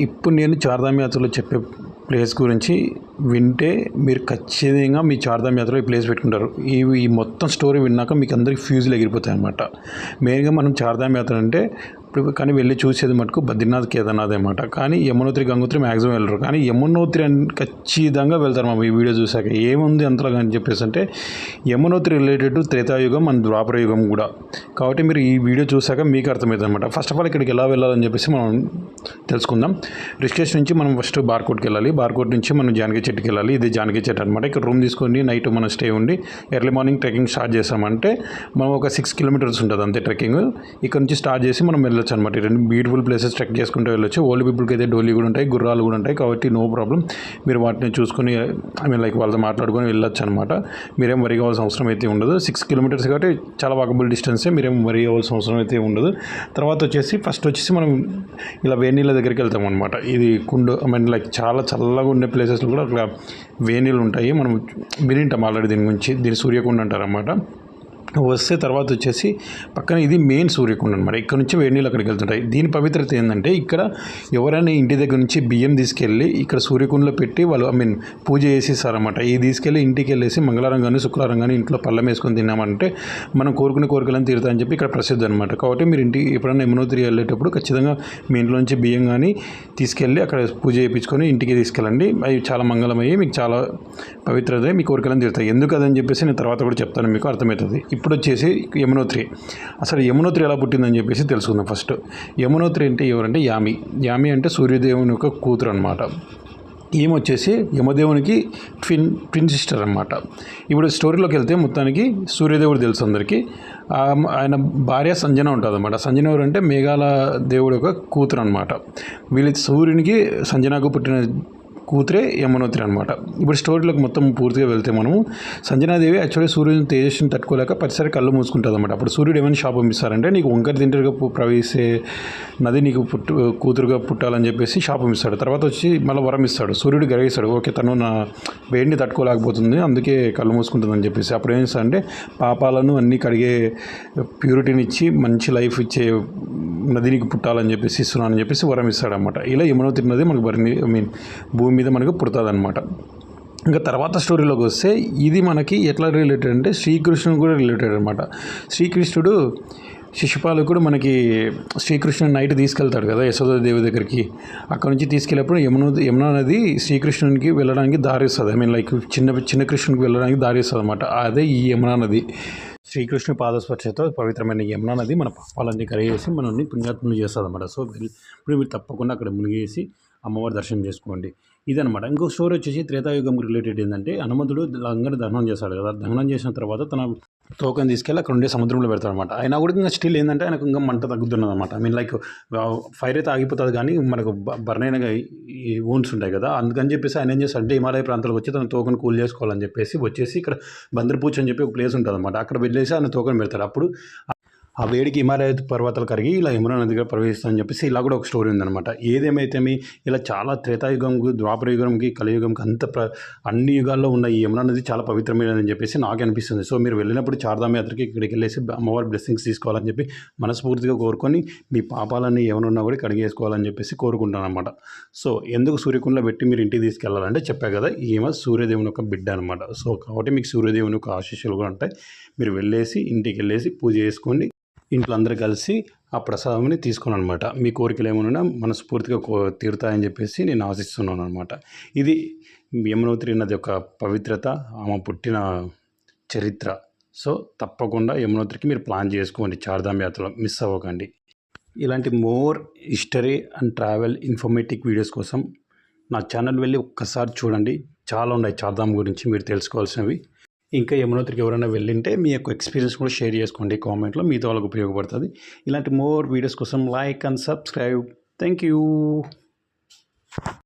ఇప్పుడు నేను చార్ధామ్ యాత్రలో చెప్పే ప్లేస్ గురించి వింటే మీరు ఖచ్చితంగా మీ చార్ధామ్ యాత్రలో ఈ ప్లేస్ పెట్టుకుంటారు. ఈ మొత్తం స్టోరీ విన్నాక మీకు అందరికి ఫ్యూజులు ఎగిరిపోతాయి అన్నమాట. మెయిన్గా మనం చార్ధామ్ యాత్ర అంటే ఇప్పుడు కానీ వెళ్ళి చూసేది మటుకు బద్రీనాథ్, కేదార్నాథ్ అనమాట. కానీ యమునోత్రి, గంగోత్రి మ్యాక్సిమం వెళ్ళరు. కానీ యమునోత్రి ఖచ్చితంగా వెళ్తారు మా ఈ వీడియో చూసాక. ఏముంది అంతలో అని చెప్పేసి అంటే Yamunotri related to Treta Yuga and ద్వాపర యుగం కూడా. కాబట్టి మీరు ఈ వీడియో చూసాక మీకు అర్థమవుతుంది అనమాట. ఫస్ట్ ఆఫ్ ఆల్ ఇక్కడికి ఎలా వెళ్ళాలని చెప్పేసి మనం తెలుసుకుందాం. రిషికేష్ నుంచి మనం ఫస్ట్ బార్కోట్కి వెళ్ళాలి. బార్కోట్ నుంచి మనం జానకి చెట్టుకి వెళ్ళాలి. ఇది జానకి చెట్టు అనమాట. ఇక్కడ రూమ్ తీసుకొని నైట్ మనం స్టే ఉండి ఎర్లీ మార్నింగ్ ట్రెక్కింగ్ స్టార్ట్ చేసామంటే మనం ఒక 6 కిలోమీటర్స్ ఉంటుంది అంతే ట్రెక్కింగ్. ఇక్కడ నుంచి స్టార్ట్ చేసి మనం వెళ్ళొచ్చు అనమాట. రెండు బ్యూటిఫుల్ ప్లేసెస్ ట్రెక్ చేసుకుంటూ వెళ్ళొచ్చు. ఓల్డ్ పీపుల్కి అయితే డోలీ కూడా ఉంటాయి, గుర్రాలు కూడా ఉంటాయి. కాబట్టి నో ప్రాబ్లం, మీరు వాటిని చూసుకొని లైక్ వాళ్ళతో మాట్లాడుకొని వెళ్ళొచ్చు అనమాట. మీరేం వరి కావాల్సిన అవసరం అయితే ఉండదు. 6 కిలోమీటర్స్ కాబట్టి చాలా వాకబుల్ డిస్టెన్సే, మీరేం వరి కావాల్సిన అవసరం అయితే ఉండదు. తర్వాత వచ్చేసి ఫస్ట్ వచ్చేసి మనం ఇలా వేనీళ్ళ దగ్గరికి వెళ్తాం అనమాట. ఇది కుండు లైక్ చాలా చల్లగా ఉండే ప్లేసెస్లో కూడా అక్కడ వేనీళ్ళు ఉంటాయి. మనం వినింటాం ఆల్రెడీ దీని గురించి. దీన్ని సూర్యకుండ అంటారు అన్నమాట. వస్తే తర్వాత వచ్చేసి పక్కన ఇది మెయిన్ సూర్యకుండ అనమాట. ఇక్కడ నుంచి వేడి నీళ్ళు అక్కడికి వెళ్తుంటాయి. దీని పవిత్రత ఏంటంటే ఇక్కడ ఎవరైనా ఇంటి దగ్గర నుంచి బియ్యం తీసుకెళ్ళి ఇక్కడ సూర్యకుండలో పెట్టి వాళ్ళు పూజ చేసేస్తారన్నమాట. ఇది తీసుకెళ్ళి ఇంటికి వెళ్ళేసి మంగళవారం కానీ శుక్రవారం కానీ ఇంట్లో పళ్ళం వేసుకొని తిన్నామంటే మనం కోరుకునే కోరికలను తీరుతాయని చెప్పి ఇక్కడ ప్రసిద్ధి అనమాట. కాబట్టి మీరు ఎప్పుడైనా యమునోత్రి వెళ్ళేటప్పుడు ఖచ్చితంగా మీ ఇంట్లో నుంచి బియ్యం కానీ తీసుకెళ్ళి అక్కడ పూజ చేయించుకొని ఇంటికి తీసుకెళ్ళండి. అవి చాలా మంగళమయ్యి మీకు చాలా పవిత్రత, మీ కోరికలను తీరుతాయి. ఎందుకు అదని చెప్పేసి నేను తర్వాత కూడా చెప్తాను, మీకు అర్థమవుతుంది. ఇప్పుడు వచ్చేసి యమునోత్రి. అసలు యమునోత్రి ఎలా పుట్టిందని చెప్పేసి తెలుసుకుందాం ఫస్ట్. యమునోత్రి అంటే ఎవరంటే యామి అంటే సూర్యదేవుని యొక్క కూతురు అనమాట. ఈమె వచ్చేసి యమదేవునికి ట్విన్ సిస్టర్ అనమాట. ఇప్పుడు స్టోరీలోకి వెళ్తే మొత్తానికి సూర్యదేవుడు తెలుసు అందరికీ. ఆయన భార్య సంజన ఉంటుంది అనమాట. సంజన ఎవరు అంటే మేఘాల దేవుడు యొక్క కూతురు అనమాట. వీళ్ళ సూర్యునికి సంజనకు పుట్టిన కూతురే యమునోత్రి అనమాట. ఇప్పుడు స్టోరీలోకి మొత్తం పూర్తిగా వెళ్తే మనము సంజనాదేవి యాక్చువల్లీ సూర్యుని తేజస్సుని తట్టుకోలేక పరిసరి కళ్ళు మూసుకుంటుంది అనమాట. అప్పుడు సూర్యుడు ఏమైనా శాపం ఇస్తారంటే నీకు వంకర తింటరుగా ప్రవేశించే నది నీకు కూతురుగా పుట్టాలని చెప్పేసి శాపం ఇస్తాడు. తర్వాత వచ్చి మళ్ళీ వరం ఇస్తాడు. సూర్యుడు గ్రహిస్తాడు, ఓకే తను నా వేడిని తట్టుకోలేకపోతుంది అందుకే కళ్ళు మూసుకుంటుందని చెప్పేసి. అప్పుడు ఏం చేస్తాడంటే పాపాలను అన్నీ కడిగే ప్యూరిటీని ఇచ్చి మంచి లైఫ్ ఇచ్చే నది నీకు పుట్టాలని చెప్పేసి ఇస్తున్నానని చెప్పేసి వరం ఇస్తాడనమాట. ఇలా యమునోత్రి నది మనకు భూమి మీద మనకు పుడుతుంది అనమాట. ఇంకా తర్వాత స్టోరీలోకి వస్తే ఇది మనకి ఎట్లా రిలేటెడ్ అంటే శ్రీకృష్ణుడు కూడా రిలేటెడ్ అనమాట. శ్రీకృష్ణుడు శిశుపాలకుడు మనకి శ్రీకృష్ణుడు నైట్ తీసుకెళ్తాడు కదా యశోదాదేవి దగ్గరికి. అక్కడ నుంచి తీసుకెళ్ళినప్పుడు యమునా నది శ్రీకృష్ణునికి వెళ్ళడానికి దారి ఇస్తుంది. లైక్ చిన్న కృష్ణునికి వెళ్ళడానికి దారి ఇస్తుంది అనమాట. అదే ఈ యమునా నది. శ్రీకృష్ణుని పాదస్పర్శతో పవిత్రమైన యమునా నది మన పాపాలన్నీ కరిగేసి మనల్ని పుణ్యాత్ములు చేస్తుంది అనమాట. సో ఇప్పుడు మీరు తప్పకుండా అక్కడ మునిగేసి అమ్మవారి దర్శనం చేసుకోండి. ఇదనమాట. ఇంకో స్టోరీ వచ్చేసి త్రేతాయుగం రిలేటెడ్ ఏంటంటే హనుమంతుడు లంగని దహనం చేస్తాడు కదా. దహనం చేసిన తర్వాత తన తోకని తీసుకెళ్ళి అక్కడ ఉండే సముద్రంలో పెడతాడు అనమాట. అయినా కూడా ఇంకా స్టిల్ ఏంటంటే ఆయనకు ఇంకా మంట తగ్గుతున్నది అనమాట. లైక్ ఫైర్ అయితే ఆగిపోతుంది కానీ మనకు బర్న్ అయిన ఈ వూండ్స్ ఉంటాయి కదా. అందుకని చెప్పేసి ఆయన ఏం చేస్తాడంటే హిమాలయ ప్రాంతాలకు వచ్చి తన తోకను కూల్ చేసుకోవాలని చెప్పేసి వచ్చేసి ఇక్కడ బంద్రపూచ్ అని చెప్పి ఒక ప్లేస్ ఉంటుంది అనమాట. అక్కడ వెళ్ళేసి ఆయన తోకను పెడతాడు. అప్పుడు ఆ వేడికి హిమాలయ పర్వతాలు కరిగి ఇలా యమునా నదిగా ప్రవేశిస్తుందని చెప్పేసి ఇలా కూడా ఒక స్టోరీ ఉందన్నమాట. ఏదేమైతే ఇలా చాలా త్రేతాయుగంకి, ద్వాపర యుగంకి, కలియుగంకి అన్ని యుగాల్లో ఉన్న ఈ యమునా నది చాలా పవిత్రమైనదని చెప్పేసి నాకు అనిపిస్తుంది. సో మీరు వెళ్ళినప్పుడు చార్ధామ్ యాత్రకి ఇక్కడికి వెళ్ళేసి అమ్మవారి బ్లెస్సింగ్స్ తీసుకోవాలని చెప్పి మనస్ఫూర్తిగా కోరుకొని మీ పాపాలన్నీ ఏమనున్నా కూడా కడిగేసుకోవాలని చెప్పేసి కోరుకుంటాను అనమాట. సో ఎందుకు సూర్యకుండలో పెట్టి మీరు ఇంటికి తీసుకెళ్ళాలంటే చెప్పా కదా, ఈమె సూర్యదేవుని యొక్క బిడ్డ అనమాట. సో కాబట్టి మీకు సూర్యదేవుని యొక్క ఆశీస్సులు కూడా ఉంటాయి. మీరు వెళ్ళేసి ఇంటికి వెళ్ళేసి పూజ చేసుకోండి. ఇంట్లో అందరూ కలిసి ఆ ప్రసాదంని తీసుకోను అనమాట. మీ కోరికలు ఏమైనా మనస్ఫూర్తిగా తీరుతాయని చెప్పేసి నేను ఆశిస్తున్నాను అనమాట. ఇది యమునోత్రి నది యొక్క పవిత్రత, ఆమె పుట్టిన చరిత్ర. సో తప్పకుండా యమునోత్రికి మీరు ప్లాన్ చేసుకోండి. చార్ధామ్ యాత్రలో మిస్ అవ్వకండి. ఇలాంటి more history and travel informative videos కోసం నా ఛానల్ వెళ్ళి ఒక్కసారి చూడండి. చాలా ఉన్నాయి చార్ధామ్ గురించి మీరు తెలుసుకోవాల్సినవి. ఇంకా యమునోత్రికి ఎవరైనా వెళ్ళింటే మీ యొక్క ఎక్స్పీరియన్స్ కూడా షేర్ చేసుకోండి కామెంట్లో, మీతో వాళ్ళకు ఉపయోగపడుతుంది. ఇలాంటి మోర్ వీడియోస్ కోసం like and subscribe. Thank you.